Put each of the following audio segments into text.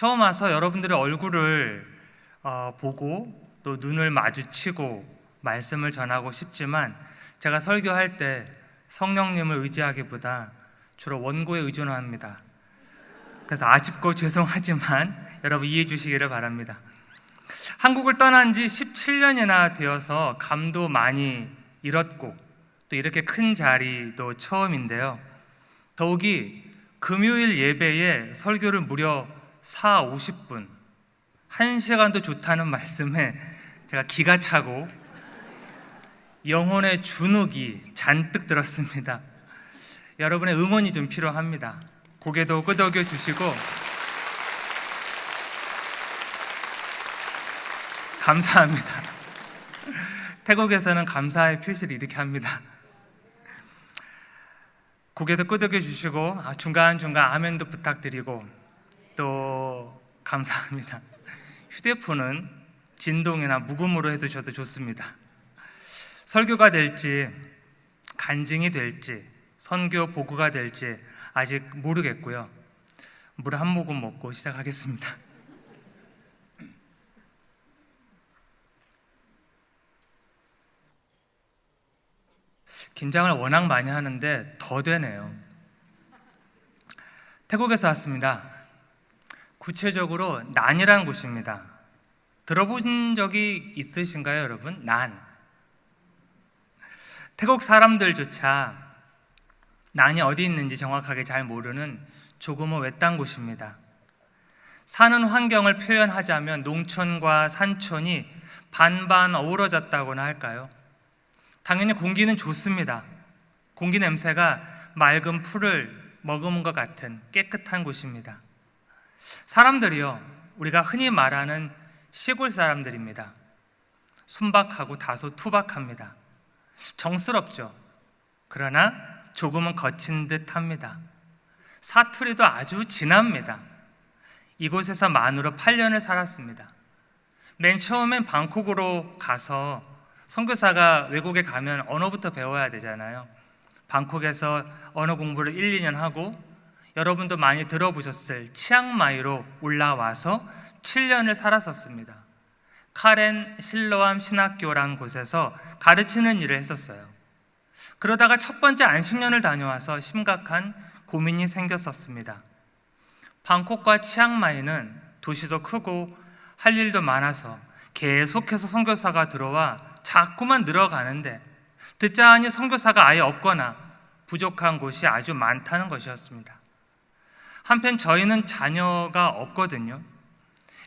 처음 와서 여러분들의 얼굴을 보고 또 눈을 마주치고 말씀을 전하고 싶지만 제가 설교할 때 성령님을 의지하기보다 주로 원고에 의존합니다. 그래서 아쉽고 죄송하지만 여러분 이해해 주시기를 바랍니다. 한국을 떠난 지 17년이나 되어서 감도 많이 잃었고 또 이렇게 큰 자리도 처음인데요. 더욱이 금요일 예배에 설교를 무려 50분 1시간도 좋다는 말씀에 제가 기가 차고 영혼의 주눅이 잔뜩 들었습니다. 여러분의 응원이 좀 필요합니다. 고개도 끄덕여 주시고 감사합니다. 태국에서는 감사의 표시를 이렇게 합니다. 고개도 끄덕여 주시고 중간중간 아멘도 부탁드리고 또 감사합니다. 휴대폰은 진동이나 무음으로 해두셔도 좋습니다. 설교가 될지 간증이 될지 선교 보고가 될지 아직 모르겠고요. 물 한 모금 먹고 시작하겠습니다. 긴장을 워낙 많이 하는데 더 되네요. 태국에서 왔습니다. 구체적으로 난이라는 곳입니다. 들어본 적이 있으신가요, 여러분? 난. 태국 사람들조차 난이 어디 있는지 정확하게 잘 모르는 조금은 외딴 곳입니다. 사는 환경을 표현하자면 농촌과 산촌이 반반 어우러졌다고나 할까요? 당연히 공기는 좋습니다. 공기 냄새가 맑은 풀을 머금은 것 같은 깨끗한 곳입니다. 사람들이요, 우리가 흔히 말하는 시골 사람들입니다. 순박하고 다소 투박합니다. 정스럽죠. 그러나 조금은 거친 듯합니다. 사투리도 아주 진합니다. 이곳에서 만으로 8년을 살았습니다. 맨 처음엔 방콕으로 가서 선교사가 외국에 가면 언어부터 배워야 되잖아요. 방콕에서 언어 공부를 1, 2년 하고 여러분도 많이 들어보셨을 치앙마이로 올라와서 7년을 살았었습니다. 카렌 실로암 신학교란 곳에서 가르치는 일을 했었어요. 그러다가 첫 번째 안식년을 다녀와서 심각한 고민이 생겼었습니다. 방콕과 치앙마이는 도시도 크고 할 일도 많아서 계속해서 선교사가 들어와 자꾸만 늘어가는데 듣자 하니 선교사가 아예 없거나 부족한 곳이 아주 많다는 것이었습니다. 한편 저희는 자녀가 없거든요.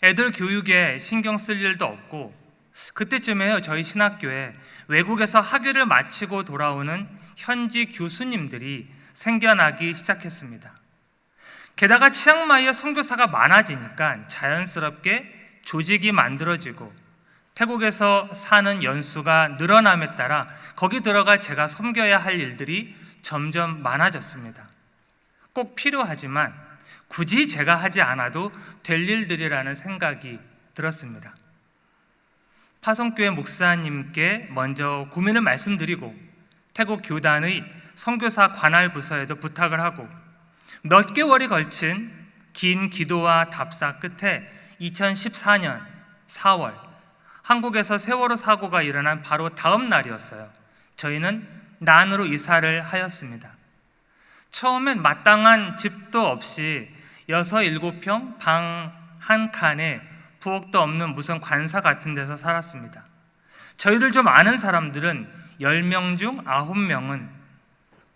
애들 교육에 신경 쓸 일도 없고 그때쯤에요, 저희 신학교에 외국에서 학위를 마치고 돌아오는 현지 교수님들이 생겨나기 시작했습니다. 게다가 치앙마이에 선교사가 많아지니까 자연스럽게 조직이 만들어지고 태국에서 사는 연수가 늘어남에 따라 거기 들어가 제가 섬겨야 할 일들이 점점 많아졌습니다. 꼭 필요하지만 굳이 제가 하지 않아도 될 일들이라는 생각이 들었습니다. 파송교회 목사님께 먼저 고민을 말씀드리고 태국 교단의 선교사 관할 부서에도 부탁을 하고 몇 개월이 걸친 긴 기도와 답사 끝에 2014년 4월 한국에서 세월호 사고가 일어난 바로 다음 날이었어요. 저희는 난으로 이사를 하였습니다. 처음엔 마땅한 집도 없이 6, 7평 방 한 칸에 부엌도 없는 무슨 관사 같은 데서 살았습니다. 저희를 좀 아는 사람들은 10명 중 9명은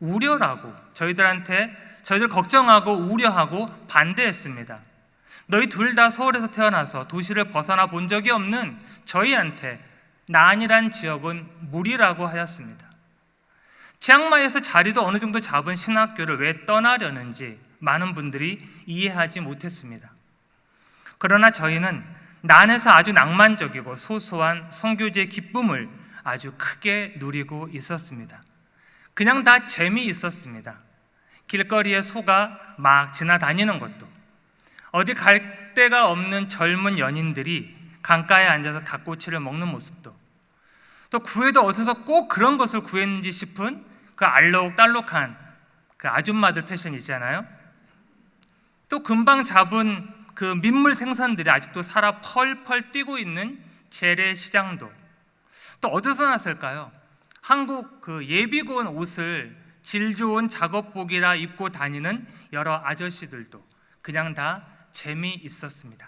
우려라고 저희들 걱정하고 우려하고 반대했습니다. 너희 둘 다 서울에서 태어나서 도시를 벗어나 본 적이 없는 저희한테 난이란 지역은 무리라고 하였습니다. 치앙마이에서 자리도 어느 정도 잡은 신학교를 왜 떠나려는지 많은 분들이 이해하지 못했습니다. 그러나 저희는 난에서 아주 낭만적이고 소소한 선교지의 기쁨을 아주 크게 누리고 있었습니다. 그냥 다 재미있었습니다. 길거리에 소가 막 지나다니는 것도, 어디 갈 데가 없는 젊은 연인들이 강가에 앉아서 닭꼬치를 먹는 모습도, 또 구해도 어디서 꼭 그런 것을 구했는지 싶은 그 알록달록한 그 아줌마들 패션 있잖아요. 또 금방 잡은 그 민물 생선들이 아직도 살아 펄펄 뛰고 있는 재래시장도 또 어디서 났을까요? 한국 그 예비군 옷을 질 좋은 작업복이라 입고 다니는 여러 아저씨들도 그냥 다 재미있었습니다.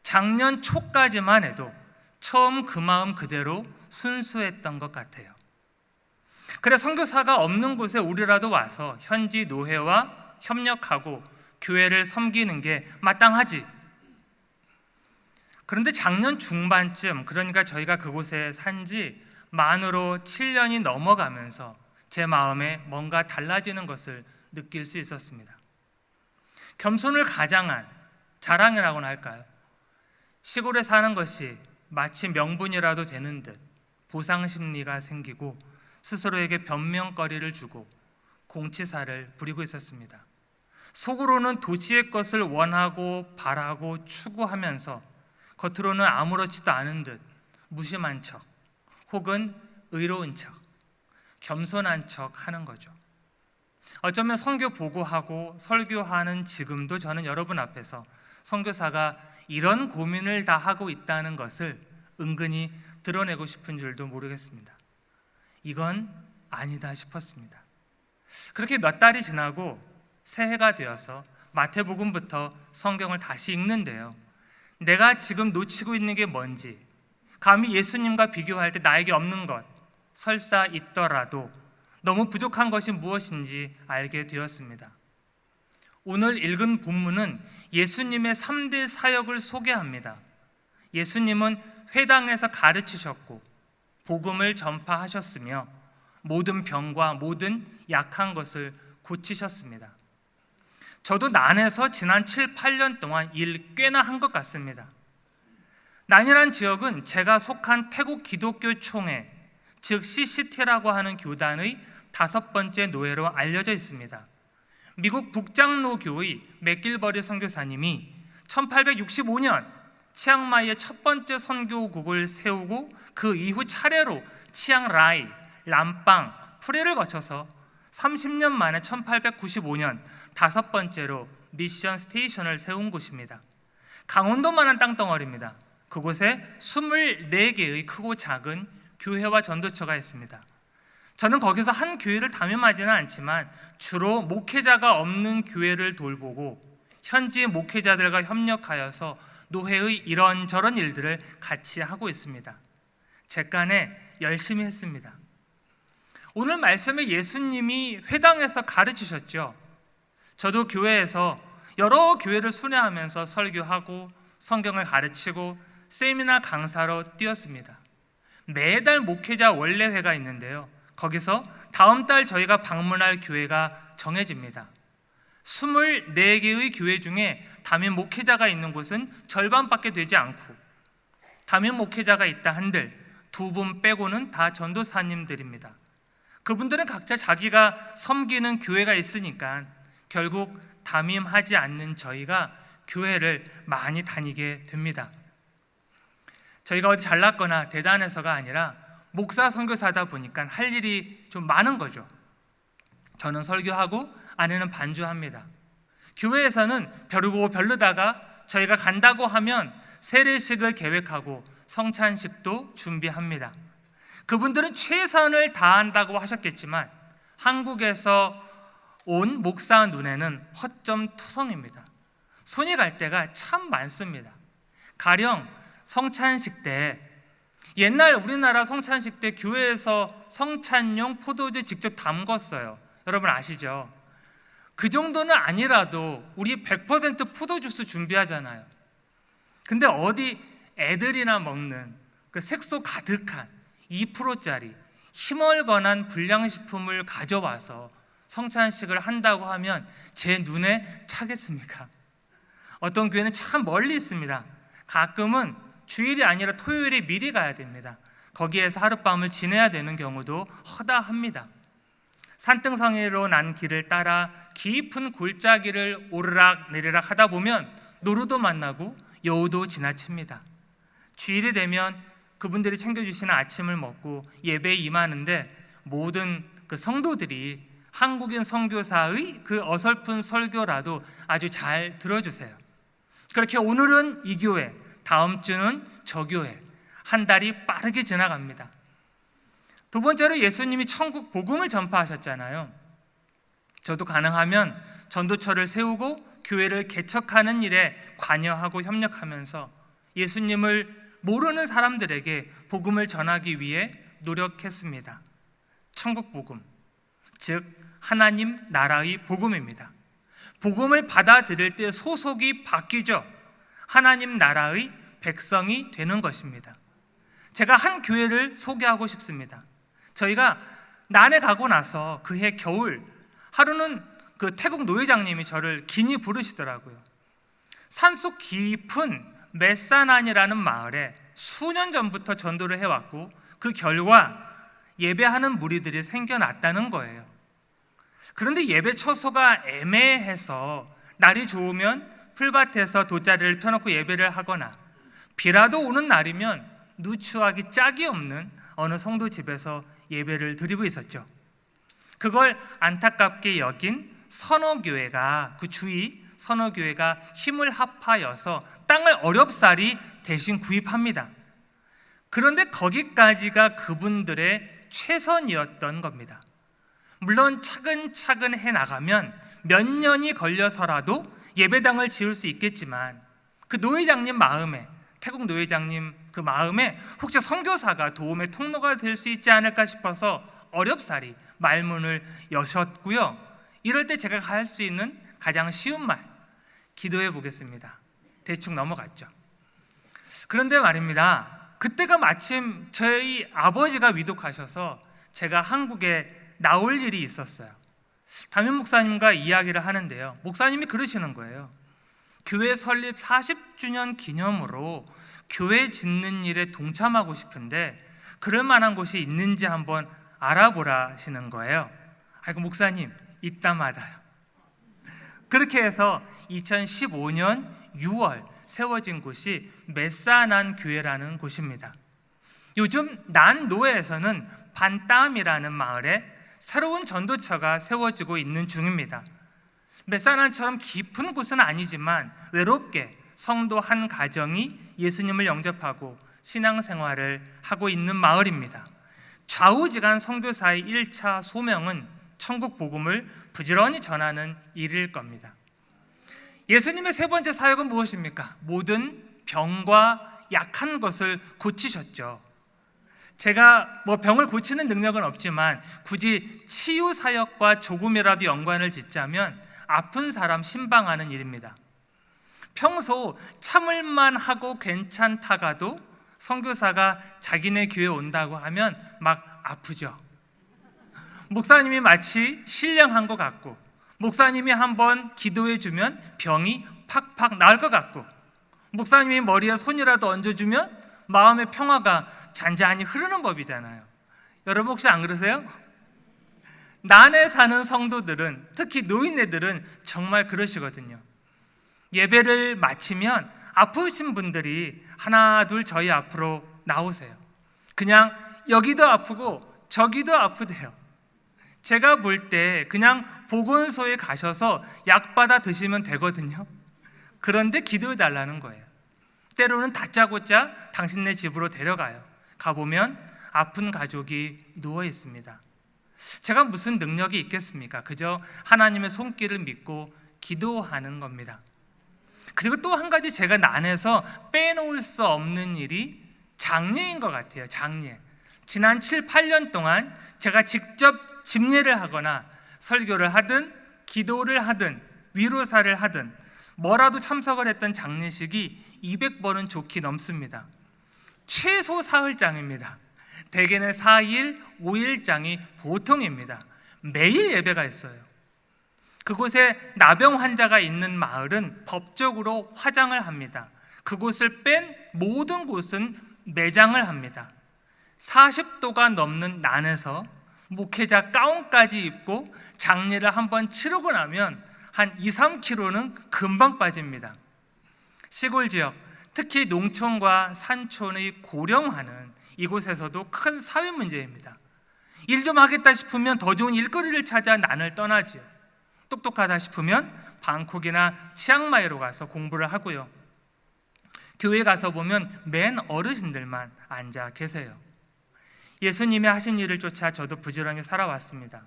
작년 초까지만 해도 처음 그 마음 그대로 순수했던 것 같아요. 그래 선교사가 없는 곳에 우리라도 와서 현지 노회와 협력하고 교회를 섬기는 게 마땅하지. 그런데 작년 중반쯤, 그러니까 저희가 그곳에 산지 만으로 7년이 넘어가면서 제 마음에 뭔가 달라지는 것을 느낄 수 있었습니다. 겸손을 가장한 자랑이라고나 할까요? 시골에 사는 것이 마치 명분이라도 되는 듯 보상심리가 생기고 스스로에게 변명거리를 주고 공치사를 부리고 있었습니다. 속으로는 도시의 것을 원하고 바라고 추구하면서 겉으로는 아무렇지도 않은 듯 무심한 척 혹은 의로운 척, 겸손한 척 하는 거죠. 어쩌면 선교 보고하고 설교하는 지금도 저는 여러분 앞에서 선교사가 이런 고민을 다 하고 있다는 것을 은근히 드러내고 싶은 줄도 모르겠습니다. 이건 아니다 싶었습니다. 그렇게 몇 달이 지나고 새해가 되어서 마태복음부터 성경을 다시 읽는데요, 내가 지금 놓치고 있는 게 뭔지, 감히 예수님과 비교할 때 나에게 없는 것 설사 있더라도 너무 부족한 것이 무엇인지 알게 되었습니다. 오늘 읽은 본문은 예수님의 3대 사역을 소개합니다. 예수님은 회당에서 가르치셨고 복음을 전파하셨으며 모든 병과 모든 약한 것을 고치셨습니다. 저도 난에서 지난 7, 8년 동안 일 꽤나 한 것 같습니다. 난이란 지역은 제가 속한 태국 기독교 총회, 즉 CCT라고 하는 교단의 5번째 노예로 알려져 있습니다. 미국 북장로교의 맥길버리 선교사님이 1865년 치앙마이의 첫 번째 선교국을 세우고 그 이후 차례로 치앙라이, 람빵, 프레를 거쳐서 30년 만에 1895년 5번째로 미션 스테이션을 세운 곳입니다. 강원도만한 땅덩어리입니다. 그곳에 24개의 크고 작은 교회와 전도처가 있습니다. 저는 거기서 한 교회를 담임하지는 않지만 주로 목회자가 없는 교회를 돌보고 현지 목회자들과 협력하여서 노회의 이런저런 일들을 같이 하고 있습니다. 제간에 열심히 했습니다. 오늘 말씀에 예수님이 회당에서 가르치셨죠. 저도 교회에서 여러 교회를 순회하면서 설교하고 성경을 가르치고 세미나 강사로 뛰었습니다. 매달 목회자 원래회가 있는데요, 거기서 다음 달 저희가 방문할 교회가 정해집니다. 24개의 교회 중에 담임 목회자가 있는 곳은 절반밖에 되지 않고 담임 목회자가 있다 한들 2분 빼고는 다 전도사님들입니다. 그분들은 각자 자기가 섬기는 교회가 있으니까 결국 담임하지 않는 저희가 교회를 많이 다니게 됩니다. 저희가 어디 잘났거나 대단해서가 아니라 목사 선교사다 보니까 할 일이 좀 많은 거죠. 저는 설교하고 아내는 반주합니다. 교회에서는 벼르고 별르다가 저희가 간다고 하면 세례식을 계획하고 성찬식도 준비합니다. 그분들은 최선을 다한다고 하셨겠지만 한국에서 온 목사 눈에는 허점투성입니다. 손이 갈 때가 참 많습니다. 가령 성찬식 때, 옛날 우리나라 성찬식 때 교회에서 성찬용 포도주 직접 담궜어요. 여러분 아시죠? 그 정도는 아니라도 우리 100% 포도주스 준비하잖아요. 근데 어디 애들이나 먹는 그 색소 가득한 2%짜리 희멀건한 불량식품을 가져와서 성찬식을 한다고 하면 제 눈에 차겠습니까? 어떤 교회는 참 멀리 있습니다. 가끔은 주일이 아니라 토요일에 미리 가야 됩니다. 거기에서 하룻밤을 지내야 되는 경우도 허다합니다. 산등성이로 난 길을 따라 깊은 골짜기를 오르락 내리락 하다 보면 노루도 만나고 여우도 지나칩니다. 주일이 되면 그분들이 챙겨주시는 아침을 먹고 예배에 임하는데 모든 그 성도들이 한국인 선교사의 그 어설픈 설교라도 아주 잘 들어주세요. 그렇게 오늘은 이 교회, 다음 주는 저 교회, 한 달이 빠르게 지나갑니다. 두 번째로 예수님이 천국 복음을 전파하셨잖아요. 저도 가능하면 전도처를 세우고 교회를 개척하는 일에 관여하고 협력하면서 예수님을 모르는 사람들에게 복음을 전하기 위해 노력했습니다. 천국 복음, 즉 하나님 나라의 복음입니다. 복음을 받아들일 때 소속이 바뀌죠. 하나님 나라의 백성이 되는 것입니다. 제가 한 교회를 소개하고 싶습니다. 저희가 난에 가고 나서 그해 겨울 하루는 그 태국 노회장님이 저를 긴히 부르시더라고요. 산속 깊은 메사난이라는 마을에 수년 전부터 전도를 해왔고 그 결과 예배하는 무리들이 생겨났다는 거예요. 그런데 예배 처소가 애매해서 날이 좋으면 풀밭에서 돗자리를 펴놓고 예배를 하거나 비라도 오는 날이면 누추하기 짝이 없는 어느 성도 집에서 예배를 드리고 있었죠. 그걸 안타깝게 여긴 선어교회가, 그 주위 선어교회가 힘을 합하여서 땅을 어렵사리 대신 구입합니다. 그런데 거기까지가 그분들의 최선이었던 겁니다. 물론 차근차근 해나가면 몇 년이 걸려서라도 예배당을 지을 수 있겠지만 그 노회장님 마음에, 태국 노회장님 그 마음에 혹시 선교사가 도움의 통로가 될 수 있지 않을까 싶어서 어렵사리 말문을 여셨고요. 이럴 때 제가 할 수 있는 가장 쉬운 말, 기도해 보겠습니다. 대충 넘어갔죠. 그런데 말입니다, 그때가 마침 저희 아버지가 위독하셔서 제가 한국에 나올 일이 있었어요. 담임 목사님과 이야기를 하는데요, 목사님이 그러시는 거예요. 교회 설립 40주년 기념으로 교회 짓는 일에 동참하고 싶은데 그럴 만한 곳이 있는지 한번 알아보라 하시는 거예요. 아이고 목사님, 이따마다요. 그렇게 해서 2015년 6월 세워진 곳이 메사난 교회라는 곳입니다. 요즘 난노에서는 반땀이라는 마을에 새로운 전도처가 세워지고 있는 중입니다. 메사난처럼 깊은 곳은 아니지만 외롭게 성도 한 가정이 예수님을 영접하고 신앙생활을 하고 있는 마을입니다. 좌우지간 선교사의 1차 소명은 천국 복음을 부지런히 전하는 일일 겁니다. 예수님의 세 번째 사역은 무엇입니까? 모든 병과 약한 것을 고치셨죠. 제가 병을 고치는 능력은 없지만 굳이 치유 사역과 조금이라도 연관을 짓자면 아픈 사람 신방하는 일입니다. 평소 참을만 하고 괜찮다가도 선교사가 자기네 교회 온다고 하면 막 아프죠. 목사님이 마치 신령한 것 같고, 목사님이 한번 기도해 주면 병이 팍팍 나을 것 같고, 목사님이 머리에 손이라도 얹어주면 마음의 평화가 잔잔히 흐르는 법이잖아요. 여러분 혹시 안 그러세요? 난에 사는 성도들은, 특히 노인네들은 정말 그러시거든요. 예배를 마치면 아프신 분들이 하나 둘 저희 앞으로 나오세요. 그냥 여기도 아프고 저기도 아프대요. 제가 볼 때 그냥 보건소에 가셔서 약 받아 드시면 되거든요. 그런데 기도해 달라는 거예요. 때로는 다짜고짜 당신네 집으로 데려가요. 가보면 아픈 가족이 누워 있습니다. 제가 무슨 능력이 있겠습니까? 그저 하나님의 손길을 믿고 기도하는 겁니다. 그리고 또 한 가지 제가 난에서 빼놓을 수 없는 일이 장례인 것 같아요. 장례. 지난 7, 8년 동안 제가 직접 집례를 하거나 설교를 하든 기도를 하든 위로사를 하든 뭐라도 참석을 했던 장례식이 200번은 좋게 넘습니다. 최소 사흘장입니다. 대개는 4일, 5일장이 보통입니다. 매일 예배가 있어요. 그곳에 나병 환자가 있는 마을은 법적으로 화장을 합니다. 그곳을 뺀 모든 곳은 매장을 합니다. 40도가 넘는 난에서 목회자 가운까지 입고 장례를 한번 치르고 나면 한 2, 3kg는 금방 빠집니다. 시골 지역, 특히 농촌과 산촌의 고령화는 이곳에서도 큰 사회 문제입니다. 일 좀 하겠다 싶으면 더 좋은 일거리를 찾아 난을 떠나지요. 똑똑하다 싶으면 방콕이나 치앙마이로 가서 공부를 하고요. 교회 가서 보면 맨 어르신들만 앉아 계세요. 예수님이 하신 일을 쫓아 저도 부지런히 살아왔습니다.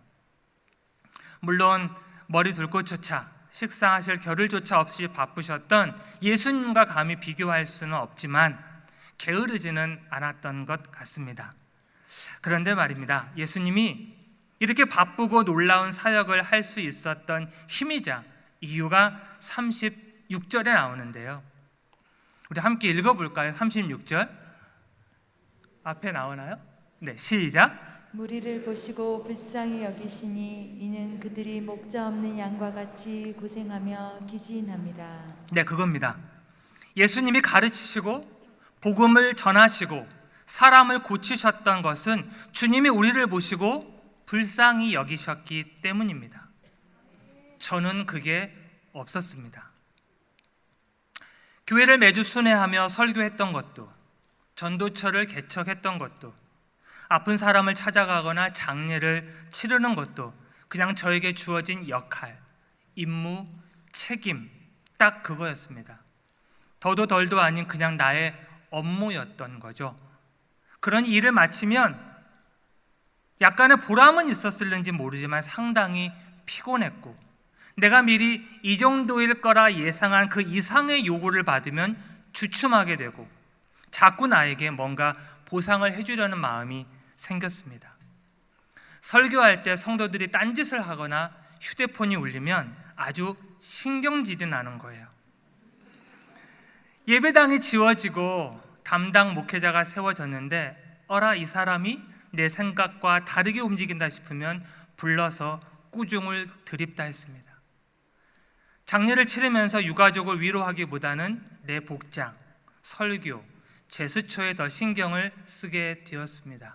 물론 머리 둘 곳조차 식사하실 겨를조차 없이 바쁘셨던 예수님과 감히 비교할 수는 없지만 게으르지는 않았던 것 같습니다. 그런데 말입니다, 예수님이 이렇게 바쁘고 놀라운 사역을 할 수 있었던 힘이자 이유가 36절에 나오는데요. 우리 함께 읽어볼까요? 36절 앞에 나오나요? 네, 시작. 무리를 보시고 불쌍히 여기시니 이는 그들이 목자 없는 양과 같이 고생하며 기진함이라. 네, 그겁니다. 예수님이 가르치시고 복음을 전하시고 사람을 고치셨던 것은 주님이 우리를 보시고 불쌍히 여기셨기 때문입니다. 저는 그게 없었습니다. 교회를 매주 순회하며 설교했던 것도, 전도처를 개척했던 것도, 아픈 사람을 찾아가거나 장례를 치르는 것도 그냥 저에게 주어진 역할, 임무, 책임, 딱 그거였습니다. 더도 덜도 아닌 그냥 나의 업무였던 거죠. 그런 일을 마치면 약간의 보람은 있었을는지 모르지만 상당히 피곤했고, 내가 미리 이 정도일 거라 예상한 그 이상의 요구를 받으면 주춤하게 되고 자꾸 나에게 뭔가 보상을 해주려는 마음이 생겼습니다. 설교할 때 성도들이 딴짓을 하거나 휴대폰이 울리면 아주 신경질이 나는 거예요. 예배당이 지어지고 담당 목회자가 세워졌는데 어라, 이 사람이 내 생각과 다르게 움직인다 싶으면 불러서 꾸중을 드립다 했습니다. 장례를 치르면서 유가족을 위로하기보다는 내 복장, 설교, 제스처에 더 신경을 쓰게 되었습니다.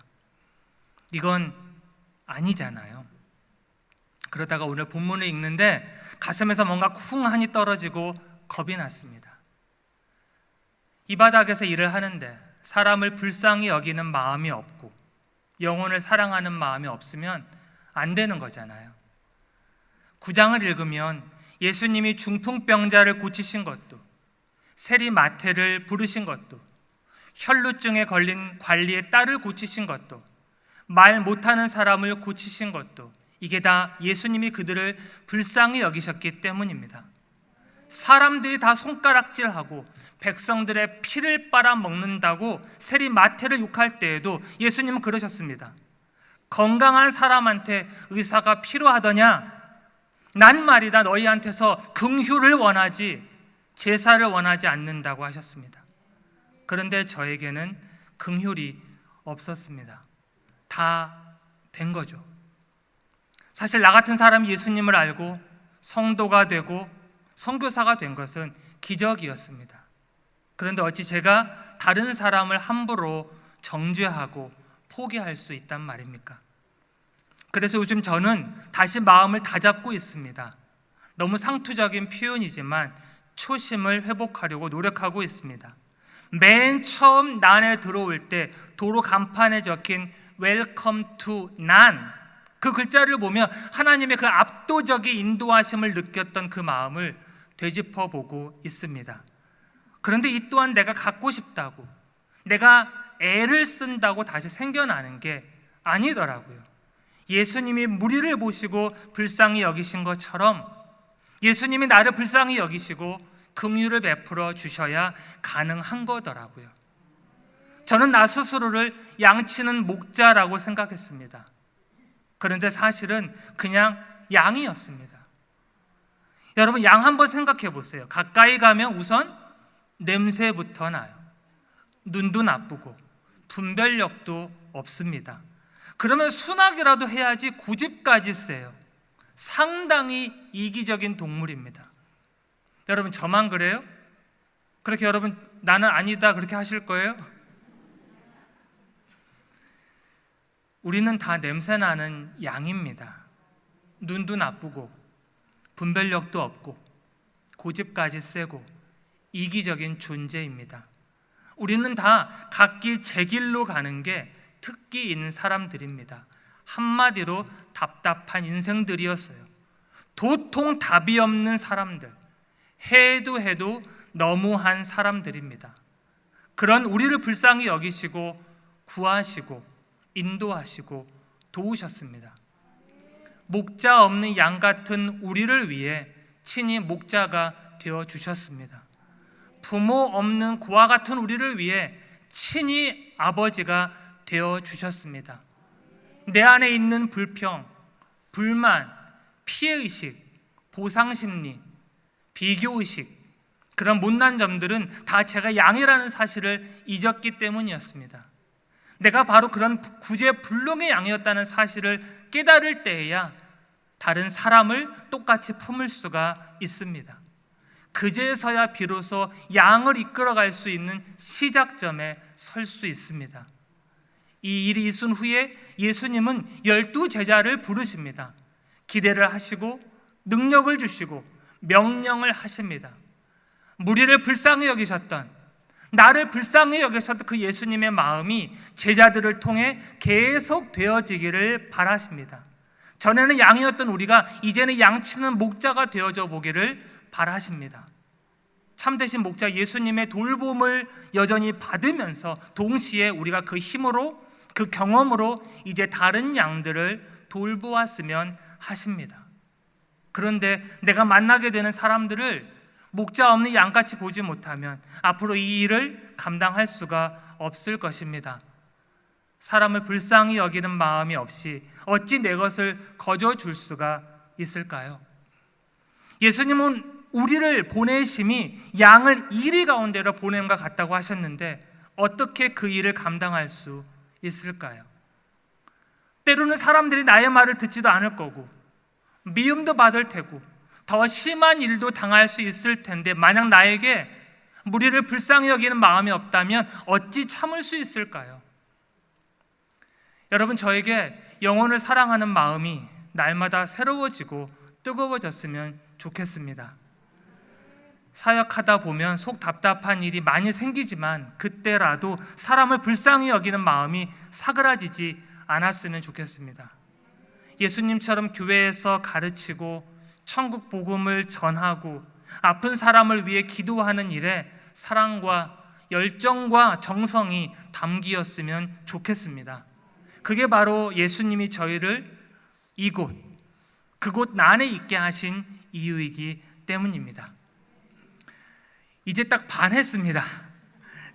이건 아니잖아요. 그러다가 오늘 본문을 읽는데 가슴에서 뭔가 쿵하니 떨어지고 겁이 났습니다. 이 바닥에서 일을 하는데 사람을 불쌍히 여기는 마음이 없고 영혼을 사랑하는 마음이 없으면 안 되는 거잖아요. 9장을 읽으면 예수님이 중풍병자를 고치신 것도, 세리마태를 부르신 것도, 혈루증에 걸린 관리의 딸을 고치신 것도, 말 못하는 사람을 고치신 것도, 이게 다 예수님이 그들을 불쌍히 여기셨기 때문입니다. 사람들이 다 손가락질하고 백성들의 피를 빨아먹는다고 세리마태를 욕할 때에도 예수님은 그러셨습니다. 건강한 사람한테 의사가 필요하더냐? 난 말이다 너희한테서 긍휼을 원하지 제사를 원하지 않는다고 하셨습니다. 그런데 저에게는 긍휼이 없었습니다. 다 된 거죠. 사실 나 같은 사람이 예수님을 알고 성도가 되고 선교사가 된 것은 기적이었습니다. 그런데 어찌 제가 다른 사람을 함부로 정죄하고 포기할 수 있단 말입니까? 그래서 요즘 저는 다시 마음을 다잡고 있습니다. 너무 상투적인 표현이지만 초심을 회복하려고 노력하고 있습니다. 맨 처음 난에 들어올 때 도로 간판에 적힌 Welcome to 난, 그 글자를 보면 하나님의 그 압도적인 인도하심을 느꼈던 그 마음을 되짚어보고 있습니다. 그런데 이 또한 내가 갖고 싶다고, 내가 애를 쓴다고 다시 생겨나는 게 아니더라고요. 예수님이 무리를 보시고 불쌍히 여기신 것처럼 예수님이 나를 불쌍히 여기시고 긍휼을 베풀어 주셔야 가능한 거더라고요. 저는 나 스스로를 양치는 목자라고 생각했습니다. 그런데 사실은 그냥 양이었습니다. 여러분, 양 한번 생각해 보세요. 가까이 가면 우선 냄새부터 나요. 눈도 나쁘고 분별력도 없습니다. 그러면 순하게라도 해야지 고집까지 세요. 상당히 이기적인 동물입니다. 여러분, 저만 그래요? 그렇게 여러분 나는 아니다 그렇게 하실 거예요? 우리는 다 냄새나는 양입니다. 눈도 나쁘고 분별력도 없고 고집까지 세고 이기적인 존재입니다. 우리는 다 각기 제 길로 가는 게 특기 있는 사람들입니다. 한마디로 답답한 인생들이었어요. 도통 답이 없는 사람들, 해도 너무한 사람들입니다. 그런 우리를 불쌍히 여기시고 구하시고 인도하시고 도우셨습니다. 목자 없는 양 같은 우리를 위해 친히 목자가 되어 주셨습니다. 부모 없는 고아 같은 우리를 위해 친히 아버지가 되어 주셨습니다. 내 안에 있는 불평, 불만, 피해의식, 보상심리, 비교의식, 그런 못난 점들은 다 제가 양이라는 사실을 잊었기 때문이었습니다. 내가 바로 그런 구제불능의 양이었다는 사실을 깨달을 때에야 다른 사람을 똑같이 품을 수가 있습니다. 그제서야 비로소 양을 이끌어갈 수 있는 시작점에 설 수 있습니다. 이 일이 있은 후에 예수님은 12제자를 부르십니다. 기대를 하시고 능력을 주시고 명령을 하십니다. 무리를 불쌍히 여기셨던, 나를 불쌍히 여기셨던 그 예수님의 마음이 제자들을 통해 계속 되어지기를 바라십니다. 전에는 양이었던 우리가 이제는 양치는 목자가 되어져 보기를 바라십니다. 참되신 목자 예수님의 돌봄을 여전히 받으면서 동시에 우리가 그 힘으로, 그 경험으로 이제 다른 양들을 돌보았으면 하십니다. 그런데 내가 만나게 되는 사람들을 목자 없는 양같이 보지 못하면 앞으로 이 일을 감당할 수가 없을 것입니다. 사람을 불쌍히 여기는 마음이 없이 어찌 내 것을 거저줄 수가 있을까요? 예수님은 우리를 보내심이 양을 이리 가운데로 보냄과 같다고 하셨는데 어떻게 그 일을 감당할 수 있을까요? 때로는 사람들이 나의 말을 듣지도 않을 거고 미움도 받을 테고 더 심한 일도 당할 수 있을 텐데 만약 나에게 무리를 불쌍히 여기는 마음이 없다면 어찌 참을 수 있을까요? 여러분, 저에게 영혼을 사랑하는 마음이 날마다 새로워지고 뜨거워졌으면 좋겠습니다. 사역하다 보면 속 답답한 일이 많이 생기지만 그때라도 사람을 불쌍히 여기는 마음이 사그라지지 않았으면 좋겠습니다. 예수님처럼 교회에서 가르치고 천국 복음을 전하고 아픈 사람을 위해 기도하는 일에 사랑과 열정과 정성이 담기었으면 좋겠습니다. 그게 바로 예수님이 저희를 그곳 난에 있게 하신 이유이기 때문입니다. 이제 딱 반 했습니다.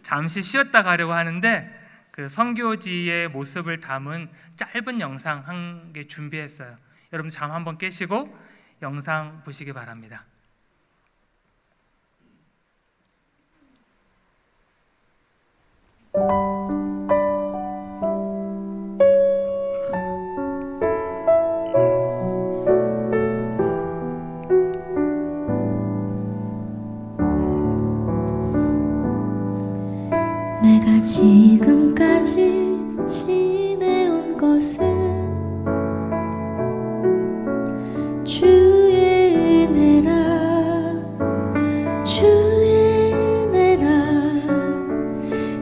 잠시 쉬었다 가려고 하는데 그 선교지의 모습을 담은 짧은 영상 한 개 준비했어요. 여러분 잠 한번 깨시고 영상 보시기 바랍니다. 내가 지금까지 지내온 것은 주의 은혜라 주의 은혜라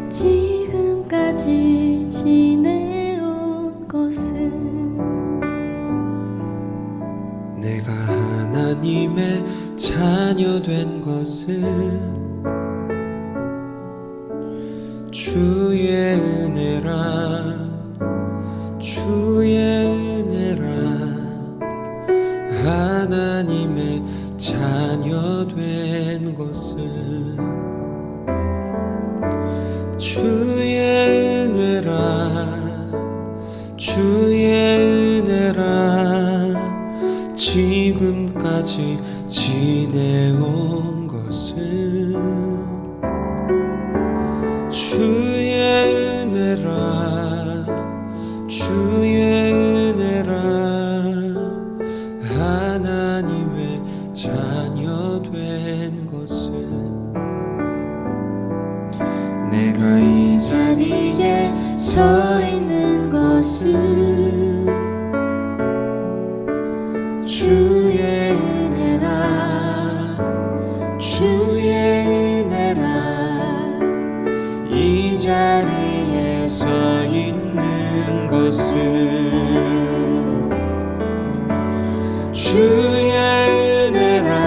지금까지 지내온 것은 내가 하나님의 자녀 된 것은 주의 은혜라 주의 은혜라 하나님의 자녀 된 것은 주의 은혜라 주의 은혜라 지금까지 지내온 것은 주의 은혜라 주의 은혜라 하나님의 자녀 된 것은 내가 이 자리에 서 있는 것은 주의 은혜라 주의 은혜라 이 자리에 서 있는 것은 주의 은혜라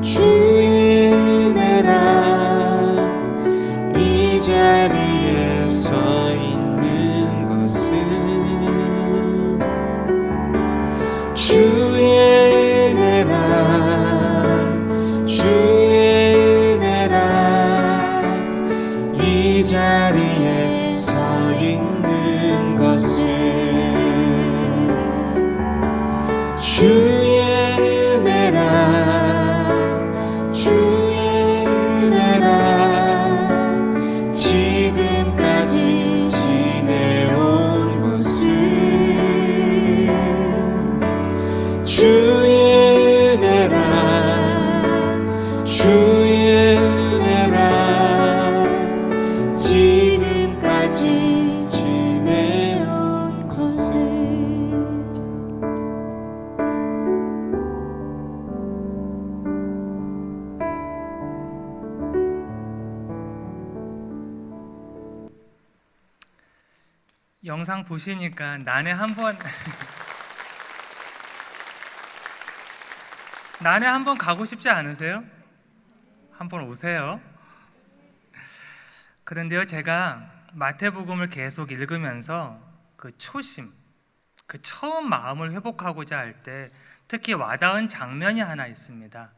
주의 은혜라 영상 보시니까 난에 한번 난에 한번 가고 싶지 않으세요? 한번 오세요. 그런데요, 제가 마태복음을 계속 읽으면서 그 초심, 그 처음 마음을 회복하고자 할 때 특히 와닿은 장면이 하나 있습니다.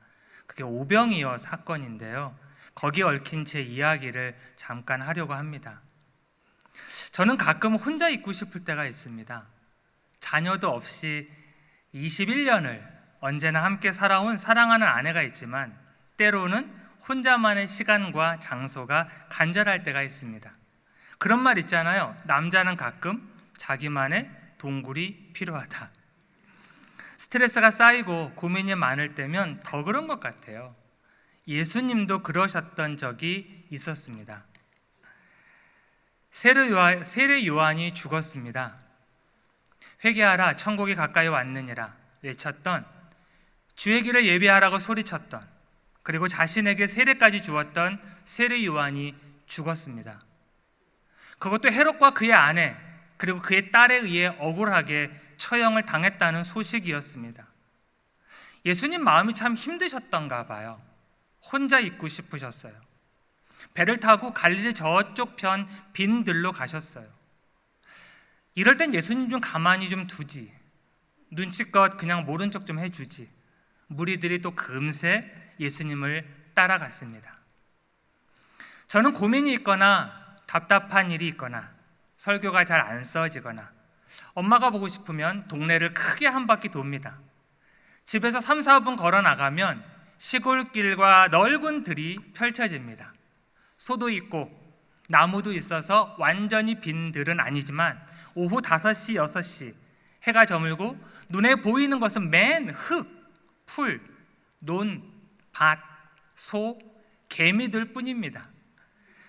그게 오병이어 사건인데요. 거기에 얽힌 제 이야기를 잠깐 하려고 합니다. 저는 가끔 혼자 있고 싶을 때가 있습니다. 자녀도 없이 21년을 언제나 함께 살아온 사랑하는 아내가 있지만 때로는 혼자만의 시간과 장소가 간절할 때가 있습니다. 그런 말 있잖아요. 남자는 가끔 자기만의 동굴이 필요하다. 스트레스가 쌓이고 고민이 많을 때면 더 그런 것 같아요. 예수님도 그러셨던 적이 있었습니다. 세례 요한이 죽었습니다. 회개하라, 천국이 가까이 왔느니라 외쳤던, 주의 길을 예비하라고 소리쳤던, 그리고 자신에게 세례까지 주었던 세례 요한이 죽었습니다. 그것도 헤롯과 그의 아내 그리고 그의 딸에 의해 억울하게 처형을 당했다는 소식이었습니다. 예수님 마음이 참 힘드셨던가 봐요. 혼자 있고 싶으셨어요. 배를 타고 갈릴리 저쪽 편 빈 들로 가셨어요. 이럴 땐 예수님 좀 가만히 좀 두지, 눈치껏 그냥 모른 척 좀 해주지. 무리들이 또 금세 예수님을 따라갔습니다. 저는 고민이 있거나 답답한 일이 있거나 설교가 잘 안 써지거나 엄마가 보고 싶으면 동네를 크게 한 바퀴 돕니다. 집에서 3, 4분 걸어 나가면 시골길과 넓은 들이 펼쳐집니다. 소도 있고 나무도 있어서 완전히 빈 들은 아니지만 오후 5시, 6시 해가 저물고 눈에 보이는 것은 맨 흙, 풀, 논, 밭, 소, 개미들 뿐입니다.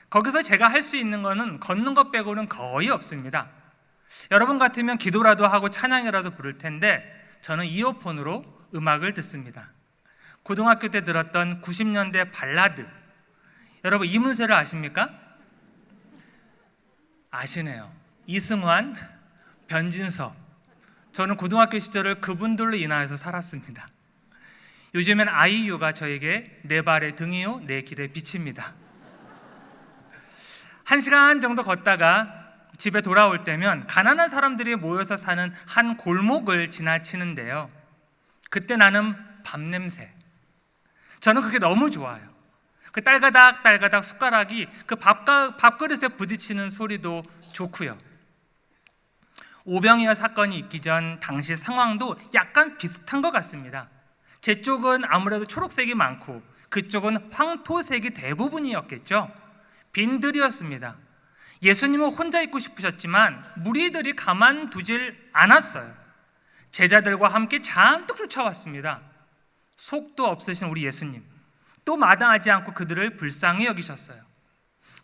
거기서 제가 할 수 있는 것은 걷는 것 빼고는 거의 없습니다. 여러분 같으면 기도라도 하고 찬양이라도 부를 텐데 저는 이어폰으로 음악을 듣습니다. 고등학교 때 들었던 90년대 발라드, 여러분 이문세를 아십니까? 아시네요. 이승환, 변진섭. 저는 고등학교 시절을 그분들로 인하여서 살았습니다. 요즘엔 아이유가 저에게 내 발의 등이요 내 길의 빛입니다. 1시간 정도 걷다가 집에 돌아올 때면 가난한 사람들이 모여서 사는 한 골목을 지나치는데요. 그때 나는 밥 냄새. 저는 그게 너무 좋아요. 그 딸가닥 딸가닥 숟가락이 그 밥그릇에 부딪히는 소리도 좋고요. 오병이어 사건이 있기 전 당시 상황도 약간 비슷한 것 같습니다. 제 쪽은 아무래도 초록색이 많고 그쪽은 황토색이 대부분이었겠죠. 빈들이었습니다. 예수님은 혼자 있고 싶으셨지만 무리들이 가만두질 않았어요. 제자들과 함께 잔뜩 쫓아왔습니다. 속도 없으신 우리 예수님, 또 마다하지 않고 그들을 불쌍히 여기셨어요.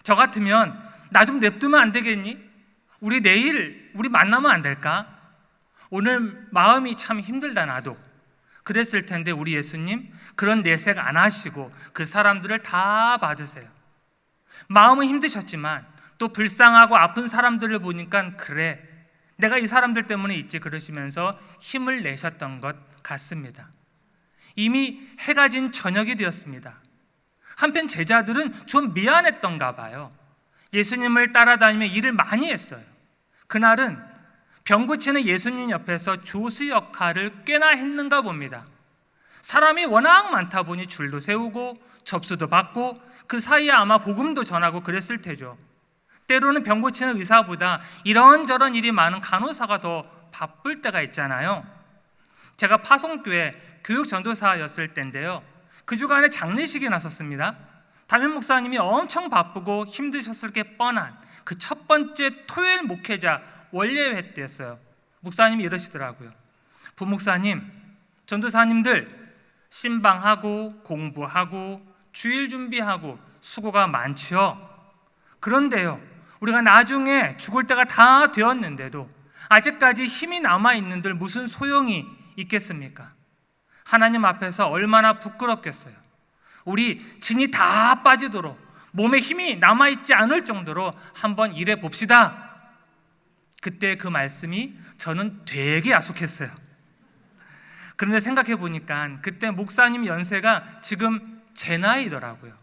저 같으면 나 좀 냅두면 안 되겠니? 우리 내일 우리 만나면 안 될까? 오늘 마음이 참 힘들다 나도. 그랬을 텐데 우리 예수님 그런 내색 안 하시고 그 사람들을 다 받으세요. 마음은 힘드셨지만 또 불쌍하고 아픈 사람들을 보니까 그래, 내가 이 사람들 때문에 있지 그러시면서 힘을 내셨던 것 같습니다. 이미 해가 진 저녁이 되었습니다. 한편 제자들은 좀 미안했던가 봐요. 예수님을 따라다니며 일을 많이 했어요. 그날은 병 고치는 예수님 옆에서 조수 역할을 꽤나 했는가 봅니다. 사람이 워낙 많다 보니 줄도 세우고 접수도 받고 그 사이에 아마 복음도 전하고 그랬을 테죠. 때로는 병 고치는 의사보다 이런저런 일이 많은 간호사가 더 바쁠 때가 있잖아요. 제가 파송교회 교육 전도사였을 때인데요. 그 주간에 장례식이 났었습니다. 담임 목사님이 엄청 바쁘고 힘드셨을 게 뻔한 그 첫 번째 토요일 목회자 원례회 때였어요. 목사님이 이러시더라고요. 부목사님, 전도사님들 신방하고 공부하고 주일 준비하고 수고가 많죠. 그런데요, 우리가 나중에 죽을 때가 다 되었는데도 아직까지 힘이 남아있는들 무슨 소용이 있겠습니까? 하나님 앞에서 얼마나 부끄럽겠어요. 우리 진이 다 빠지도록 몸에 힘이 남아있지 않을 정도로 한번 일해 봅시다. 그때 그 말씀이 저는 되게 야속했어요. 그런데 생각해 보니까 그때 목사님 연세가 지금 제 나이더라고요.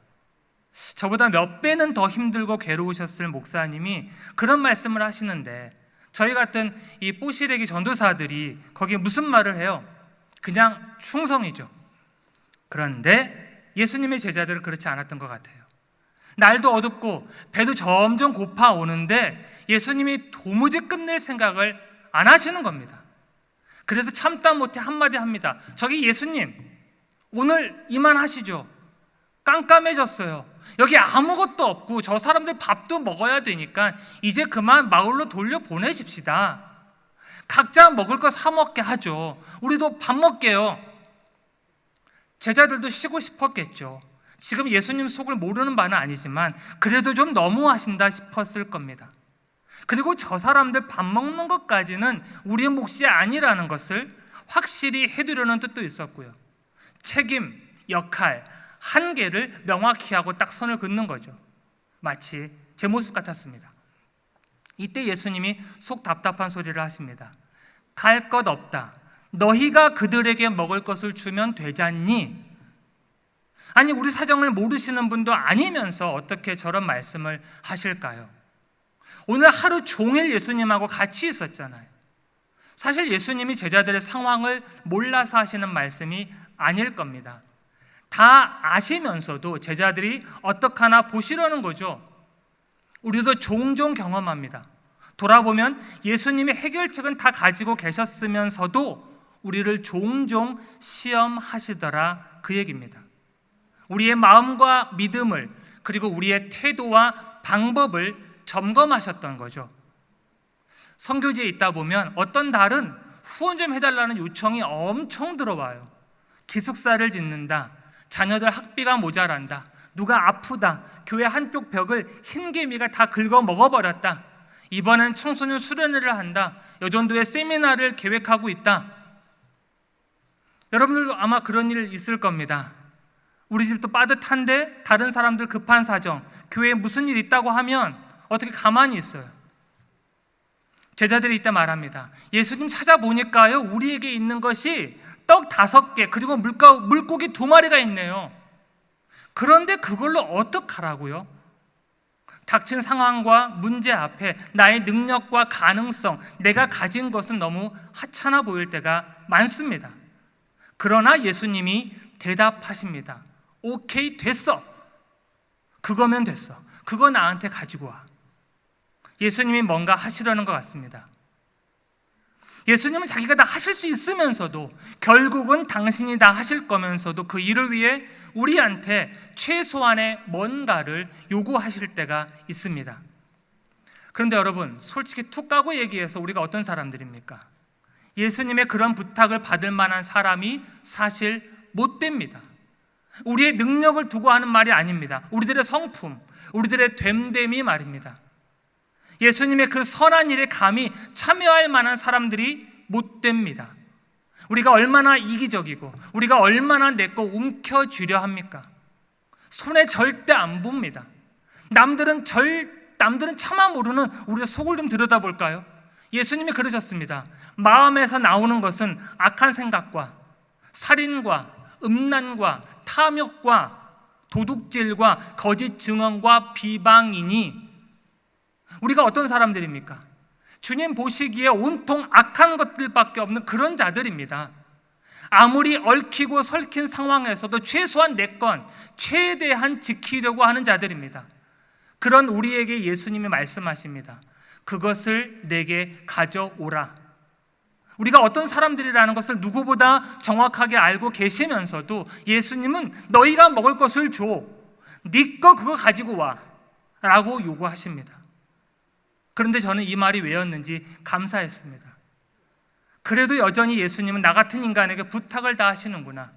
저보다 몇 배는 더 힘들고 괴로우셨을 목사님이 그런 말씀을 하시는데 저희 같은 이 뽀시래기 전도사들이 거기에 무슨 말을 해요? 그냥 충성이죠. 그런데 예수님의 제자들은 그렇지 않았던 것 같아요. 날도 어둡고 배도 점점 고파오는데 예수님이 도무지 끝낼 생각을 안 하시는 겁니다. 그래서 참다 못해 한마디 합니다. 저기 예수님, 오늘 이만하시죠. 깜깜해졌어요. 여기 아무것도 없고 저 사람들 밥도 먹어야 되니까 이제 그만 마을로 돌려보내십시다. 각자 먹을 거 사 먹게 하죠. 우리도 밥 먹게요. 제자들도 쉬고 싶었겠죠. 지금 예수님 속을 모르는 바는 아니지만 그래도 좀 너무하신다 싶었을 겁니다. 그리고 저 사람들 밥 먹는 것까지는 우리의 몫이 아니라는 것을 확실히 해두려는 뜻도 있었고요. 책임, 역할, 한계를 명확히 하고 딱 선을 긋는 거죠. 마치 제 모습 같았습니다. 이때 예수님이 속 답답한 소리를 하십니다. 갈 것 없다. 너희가 그들에게 먹을 것을 주면 되잖니? 아니, 우리 사정을 모르시는 분도 아니면서 어떻게 저런 말씀을 하실까요? 오늘 하루 종일 예수님하고 같이 있었잖아요. 사실 예수님이 제자들의 상황을 몰라서 하시는 말씀이 아닐 겁니다. 다 아시면서도 제자들이 어떡하나 보시려는 거죠. 우리도 종종 경험합니다. 돌아보면 예수님이 해결책은 다 가지고 계셨으면서도 우리를 종종 시험하시더라, 그 얘기입니다. 우리의 마음과 믿음을, 그리고 우리의 태도와 방법을 점검하셨던 거죠. 선교지에 있다 보면 어떤 달은 후원 좀 해달라는 요청이 엄청 들어와요. 기숙사를 짓는다, 자녀들 학비가 모자란다, 누가 아프다, 교회 한쪽 벽을 흰개미가 다 긁어 먹어버렸다, 이번엔 청소년 수련회를 한다, 여전도에 세미나를 계획하고 있다. 여러분들도 아마 그런 일 있을 겁니다. 우리 집도 빠듯한데 다른 사람들 급한 사정, 교회에 무슨 일 있다고 하면 어떻게 가만히 있어요? 제자들이 이때 말합니다. 예수님 찾아보니까요, 우리에게 있는 것이 떡 5개 그리고 물고기 2마리가 있네요. 그런데 그걸로 어떡하라고요? 닥친 상황과 문제 앞에 나의 능력과 가능성, 내가 가진 것은 너무 하찮아 보일 때가 많습니다. 그러나 예수님이 대답하십니다. 오케이, 됐어. 그거면 됐어. 그거 나한테 가지고 와. 예수님이 뭔가 하시려는 것 같습니다. 예수님은 자기가 다 하실 수 있으면서도 결국은 당신이 다 하실 거면서도 그 일을 위해 우리한테 최소한의 뭔가를 요구하실 때가 있습니다. 그런데 여러분, 솔직히 툭 까고 얘기해서 우리가 어떤 사람들입니까? 예수님의 그런 부탁을 받을 만한 사람이 사실 못 됩니다. 우리의 능력을 두고 하는 말이 아닙니다. 우리들의 성품, 우리들의 됨됨이 말입니다. 예수님의 그 선한 일에 감히 참여할 만한 사람들이 못 됩니다. 우리가 얼마나 이기적이고 우리가 얼마나 내 거 움켜쥐려 합니까? 손에 절대 안 봅니다. 남들은 차마 모르는 우리의 속을 좀 들여다볼까요? 예수님이 그러셨습니다. 마음에서 나오는 것은 악한 생각과 살인과 음란과 탐욕과 도둑질과 거짓 증언과 비방이니, 우리가 어떤 사람들입니까? 주님 보시기에 온통 악한 것들밖에 없는 그런 자들입니다. 아무리 얽히고 설킨 상황에서도 최소한 내 건 최대한 지키려고 하는 자들입니다. 그런 우리에게 예수님이 말씀하십니다. 그것을 내게 가져오라. 우리가 어떤 사람들이라는 것을 누구보다 정확하게 알고 계시면서도 예수님은 너희가 먹을 것을 줘, 네 거 그거 가지고 와 라고 요구하십니다. 그런데 저는 이 말이 왜였는지 감사했습니다. 그래도 여전히 예수님은 나 같은 인간에게 부탁을 다 하시는구나,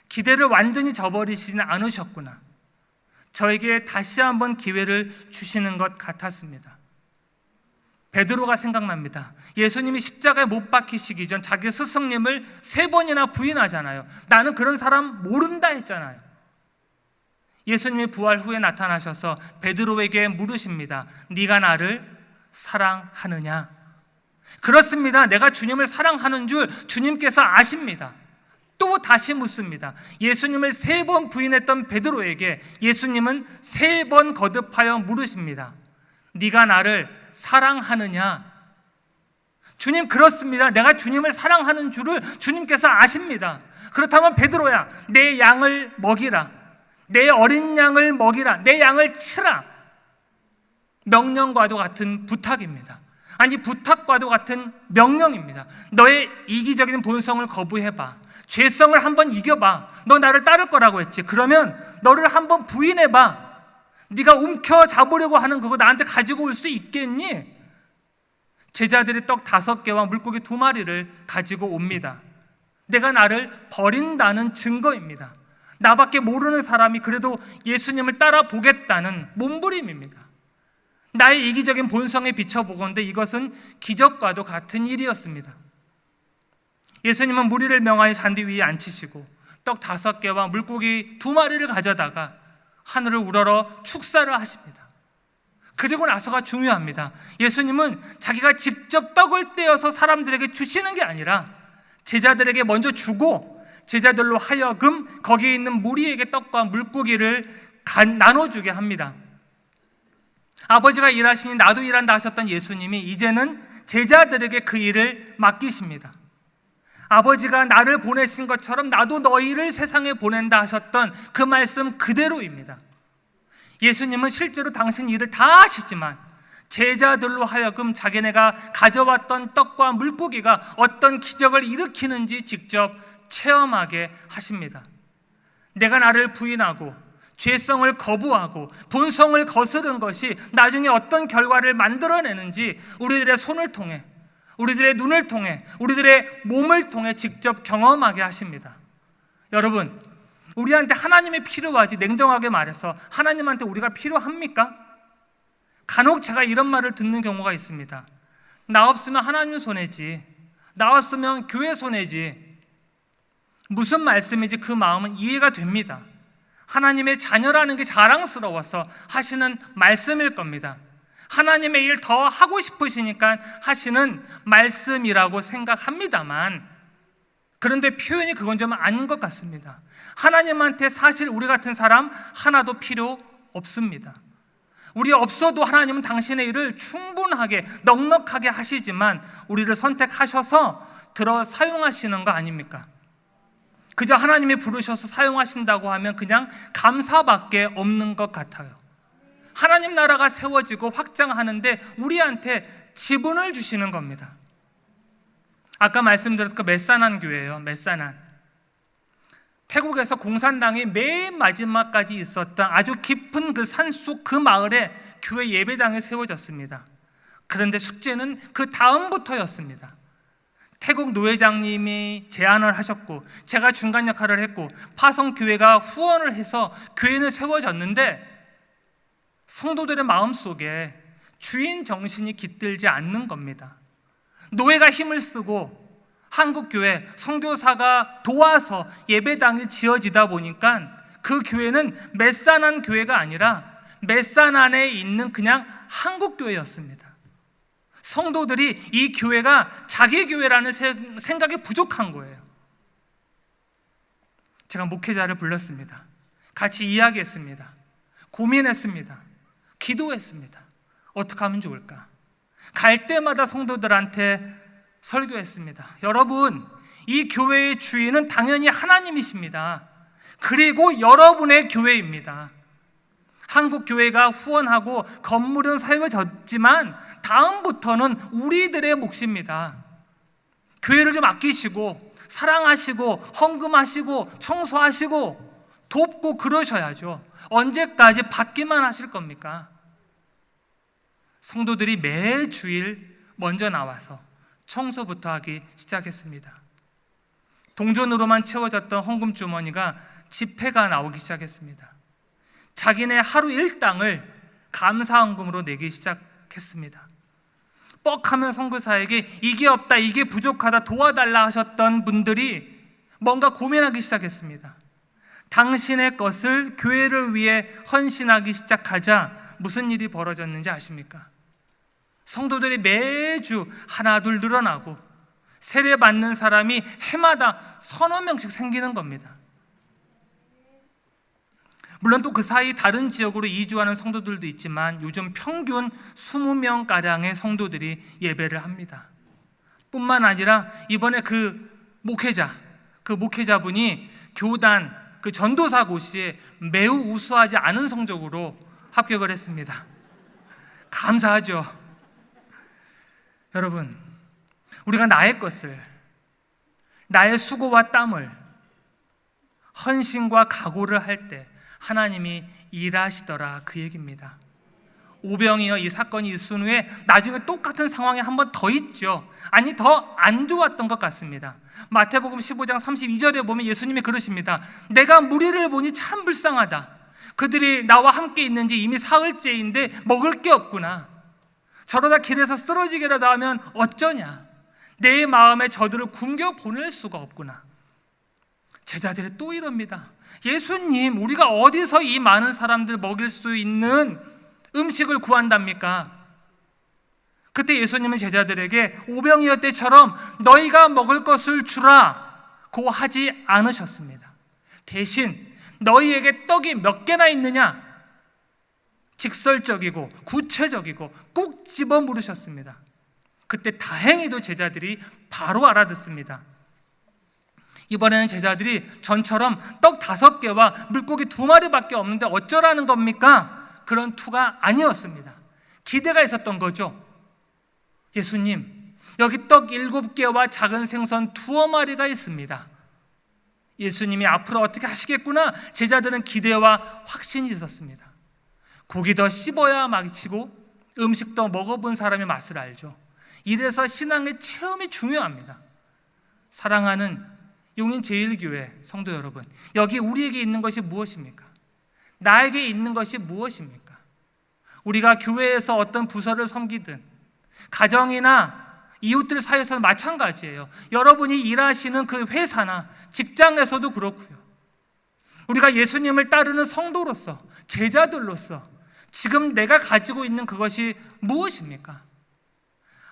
기대를 완전히 저버리시진 않으셨구나, 저에게 다시 한번 기회를 주시는 것 같았습니다. 베드로가 생각납니다. 예수님이 십자가에 못 박히시기 전 자기 스승님을 3번이나 부인하잖아요. 나는 그런 사람 모른다 했잖아요. 예수님이 부활 후에 나타나셔서 베드로에게 물으십니다. 네가 나를 사랑하느냐? 그렇습니다. 내가 주님을 사랑하는 줄 주님께서 아십니다. 또 다시 묻습니다. 예수님을 3번 부인했던 베드로에게 예수님은 3번 거듭하여 물으십니다. 네가 나를 사랑하느냐? 주님, 그렇습니다. 내가 주님을 사랑하는 줄을 주님께서 아십니다. 그렇다면 베드로야, 내 양을 먹이라. 내 어린 양을 먹이라. 내 양을 치라. 명령과도 같은 부탁입니다. 아니, 부탁과도 같은 명령입니다. 너의 이기적인 본성을 거부해봐. 죄성을 한번 이겨봐. 너 나를 따를 거라고 했지. 그러면 너를 한번 부인해봐. 네가 움켜잡으려고 하는 그거 나한테 가지고 올 수 있겠니? 제자들이 떡 5개와 물고기 2마리를 가지고 옵니다. 내가 나를 버린다는 증거입니다. 나밖에 모르는 사람이 그래도 예수님을 따라 보겠다는 몸부림입니다. 나의 이기적인 본성에 비춰보건대 이것은 기적과도 같은 일이었습니다. 예수님은 무리를 명하여 잔디 위에 앉히시고 떡 5개와 물고기 2마리를 가져다가 하늘을 우러러 축사를 하십니다. 그리고 나서가 중요합니다. 예수님은 자기가 직접 떡을 떼어서 사람들에게 주시는 게 아니라 제자들에게 먼저 주고 제자들로 하여금 거기에 있는 무리에게 떡과 물고기를 나눠주게 합니다. 아버지가 일하시니 나도 일한다 하셨던 예수님이 이제는 제자들에게 그 일을 맡기십니다. 아버지가 나를 보내신 것처럼 나도 너희를 세상에 보낸다 하셨던 그 말씀 그대로입니다. 예수님은 실제로 당신 일을 다 하시지만 제자들로 하여금 자기네가 가져왔던 떡과 물고기가 어떤 기적을 일으키는지 직접 체험하게 하십니다. 내가 나를 부인하고 죄성을 거부하고 본성을 거스른 것이 나중에 어떤 결과를 만들어내는지 우리들의 손을 통해, 우리들의 눈을 통해, 우리들의 몸을 통해 직접 경험하게 하십니다. 여러분, 우리한테 하나님이 필요하지, 냉정하게 말해서 하나님한테 우리가 필요합니까? 간혹 제가 이런 말을 듣는 경우가 있습니다. 나 없으면 하나님 손해지, 나 없으면 교회 손해지. 무슨 말씀인지 그 마음은 이해가 됩니다. 하나님의 자녀라는 게 자랑스러워서 하시는 말씀일 겁니다. 하나님의 일 더 하고 싶으시니까 하시는 말씀이라고 생각합니다만, 그런데 표현이 그건 좀 아닌 것 같습니다. 하나님한테 사실 우리 같은 사람 하나도 필요 없습니다. 우리 없어도 하나님은 당신의 일을 충분하게 넉넉하게 하시지만 우리를 선택하셔서 들어 사용하시는 거 아닙니까? 그저 하나님이 부르셔서 사용하신다고 하면 그냥 감사밖에 없는 것 같아요. 하나님 나라가 세워지고 확장하는데 우리한테 지분을 주시는 겁니다. 아까 말씀드렸던 그 메사난 교회예요. 메사난. 태국에서 공산당이 맨 마지막까지 있었던 아주 깊은 그 산속 그 마을에 교회 예배당이 세워졌습니다. 그런데 숙제는 그 다음부터였습니다. 태국 노회장님이 제안을 하셨고 제가 중간 역할을 했고 파송교회가 후원을 해서 교회는 세워졌는데 성도들의 마음속에 주인 정신이 깃들지 않는 겁니다. 노회가 힘을 쓰고 한국교회 선교사가 도와서 예배당이 지어지다 보니까 그 교회는 메사난 교회가 아니라 메사난에 있는 그냥 한국교회였습니다. 성도들이 이 교회가 자기 교회라는 생각이 부족한 거예요. 제가 목회자를 불렀습니다. 같이 이야기했습니다. 고민했습니다. 기도했습니다. 어떻게 하면 좋을까? 갈 때마다 성도들한테 설교했습니다. 여러분, 이 교회의 주인은 당연히 하나님이십니다. 그리고 여러분의 교회입니다. 한국 교회가 후원하고 건물은 세워졌지만 다음부터는 우리들의 몫입니다. 교회를 좀 아끼시고 사랑하시고 헌금하시고 청소하시고 돕고 그러셔야죠. 언제까지 받기만 하실 겁니까? 성도들이 매 주일 먼저 나와서 청소부터 하기 시작했습니다. 동전으로만 채워졌던 헌금 주머니가 지폐가 나오기 시작했습니다. 자기네 하루 일당을 감사헌금으로 내기 시작했습니다. 뻑하면 선교사에게 이게 없다, 이게 부족하다, 도와달라 하셨던 분들이 뭔가 고민하기 시작했습니다. 당신의 것을 교회를 위해 헌신하기 시작하자 무슨 일이 벌어졌는지 아십니까? 성도들이 매주 하나둘 늘어나고 세례 받는 사람이 해마다 서너 명씩 생기는 겁니다. 물론 또 그 사이 다른 지역으로 이주하는 성도들도 있지만 요즘 평균 20명가량의 성도들이 예배를 합니다. 뿐만 아니라 이번에 그 목회자분이 교단 그 전도사 고시에 매우 우수하지 않은 성적으로 합격을 했습니다. 감사하죠. 여러분, 우리가 나의 것을, 나의 수고와 땀을, 헌신과 각오를 할 때 하나님이 일하시더라, 그 얘기입니다. 오병이어 이 사건이 있은 후에 나중에 똑같은 상황이 한 번 더 있죠. 아니, 더 안 좋았던 것 같습니다. 마태복음 15장 32절에 보면 예수님이 그러십니다. 내가 무리를 보니 참 불쌍하다. 그들이 나와 함께 있는지 이미 사흘째인데 먹을 게 없구나. 저러다 길에서 쓰러지기라도 하면 어쩌냐. 내 마음에 저들을 굶겨 보낼 수가 없구나. 제자들이 또 이럽니다. 예수님, 우리가 어디서 이 많은 사람들 먹일 수 있는 음식을 구한답니까? 그때 예수님은 제자들에게 오병이어 때처럼 너희가 먹을 것을 주라고 하지 않으셨습니다. 대신 너희에게 떡이 몇 개나 있느냐? 직설적이고 구체적이고 꼭 집어 물으셨습니다. 그때 다행히도 제자들이 바로 알아듣습니다. 이번에는 제자들이 전처럼 떡 5개와 물고기 2마리밖에 없는데 어쩌라는 겁니까? 그런 투가 아니었습니다. 기대가 있었던 거죠. 예수님, 여기 떡 7개와 작은 생선 2마리가 있습니다. 예수님이 앞으로 어떻게 하시겠구나. 제자들은 기대와 확신이 있었습니다. 고기 더 씹어야 마치고 음식 더 먹어본 사람의 맛을 알죠. 이래서 신앙의 체험이 중요합니다. 사랑하는 용인제일교회 성도 여러분, 여기 우리에게 있는 것이 무엇입니까? 나에게 있는 것이 무엇입니까? 우리가 교회에서 어떤 부서를 섬기든 가정이나 이웃들 사이에서는 마찬가지예요. 여러분이 일하시는 그 회사나 직장에서도 그렇고요. 우리가 예수님을 따르는 성도로서, 제자들로서 지금 내가 가지고 있는 그것이 무엇입니까?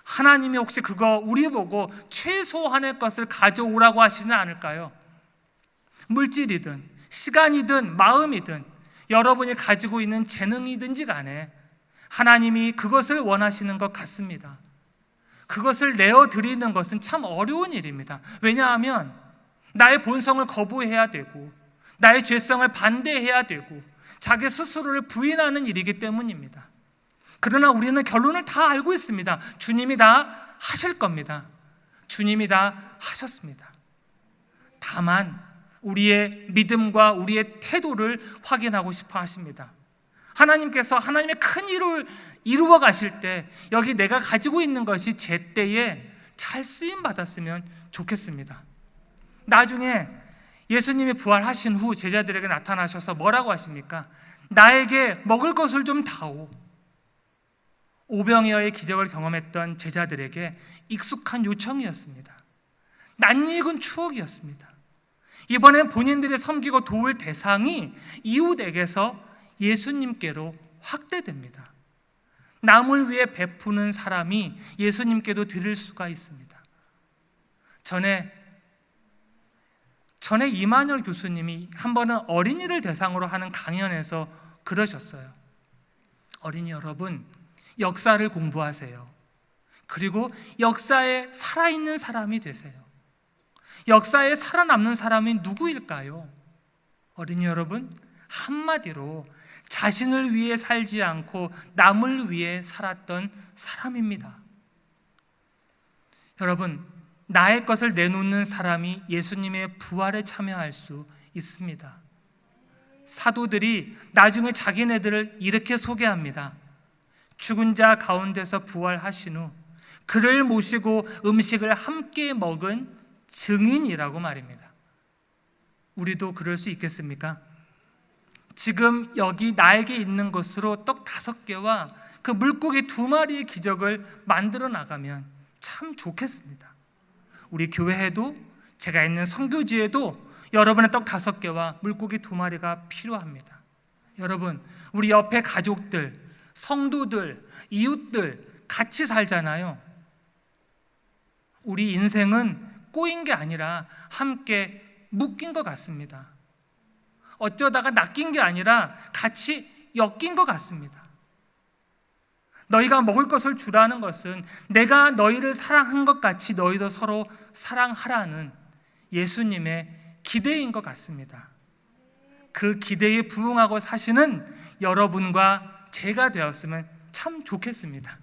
하나님이 혹시 그거 우리 보고 최소한의 것을 가져오라고 하시지 않을까요? 물질이든 시간이든 마음이든 여러분이 가지고 있는 재능이든지 간에 하나님이 그것을 원하시는 것 같습니다. 그것을 내어드리는 것은 참 어려운 일입니다. 왜냐하면 나의 본성을 거부해야 되고 나의 죄성을 반대해야 되고 자기 스스로를 부인하는 일이기 때문입니다. 그러나 우리는 결론을 다 알고 있습니다. 주님이 다 하실 겁니다. 주님이 다 하셨습니다. 다만 우리의 믿음과 우리의 태도를 확인하고 싶어 하십니다. 하나님께서 하나님의 큰 일을 이루어 가실 때 여기 내가 가지고 있는 것이 제때에 잘 쓰임 받았으면 좋겠습니다. 나중에 예수님이 부활하신 후 제자들에게 나타나셔서 뭐라고 하십니까? 나에게 먹을 것을 좀 다오. 오병이어의 기적을 경험했던 제자들에게 익숙한 요청이었습니다. 낯익은 추억이었습니다. 이번엔 본인들이 섬기고 도울 대상이 이웃에게서 예수님께로 확대됩니다. 남을 위해 베푸는 사람이 예수님께도 드릴 수가 있습니다. 전에 이만열 교수님이 한 번은 어린이를 대상으로 하는 강연에서 그러셨어요. 어린이 여러분, 역사를 공부하세요. 그리고 역사에 살아있는 사람이 되세요. 역사에 살아남는 사람이 누구일까요? 어린이 여러분, 한마디로 자신을 위해 살지 않고 남을 위해 살았던 사람입니다. 여러분, 나의 것을 내놓는 사람이 예수님의 부활에 참여할 수 있습니다. 사도들이 나중에 자기네들을 이렇게 소개합니다. 죽은 자 가운데서 부활하신 후 그를 모시고 음식을 함께 먹은 증인이라고 말입니다. 우리도 그럴 수 있겠습니까? 지금 여기 나에게 있는 것으로 떡 5개와 그 물고기 2마리의 기적을 만들어 나가면 참 좋겠습니다. 우리 교회에도 제가 있는 선교지에도 여러분의 떡 5개와 물고기 2마리가 필요합니다. 여러분, 우리 옆에 가족들, 성도들, 이웃들, 같이 살잖아요. 우리 인생은 꼬인 게 아니라 함께 묶인 것 같습니다. 어쩌다가 낚인 게 아니라 같이 엮인 것 같습니다. 너희가 먹을 것을 주라는 것은 내가 너희를 사랑한 것 같이 너희도 서로 사랑하라는 예수님의 기대인 것 같습니다. 그 기대에 부응하고 사시는 여러분과 제가 되었으면 참 좋겠습니다.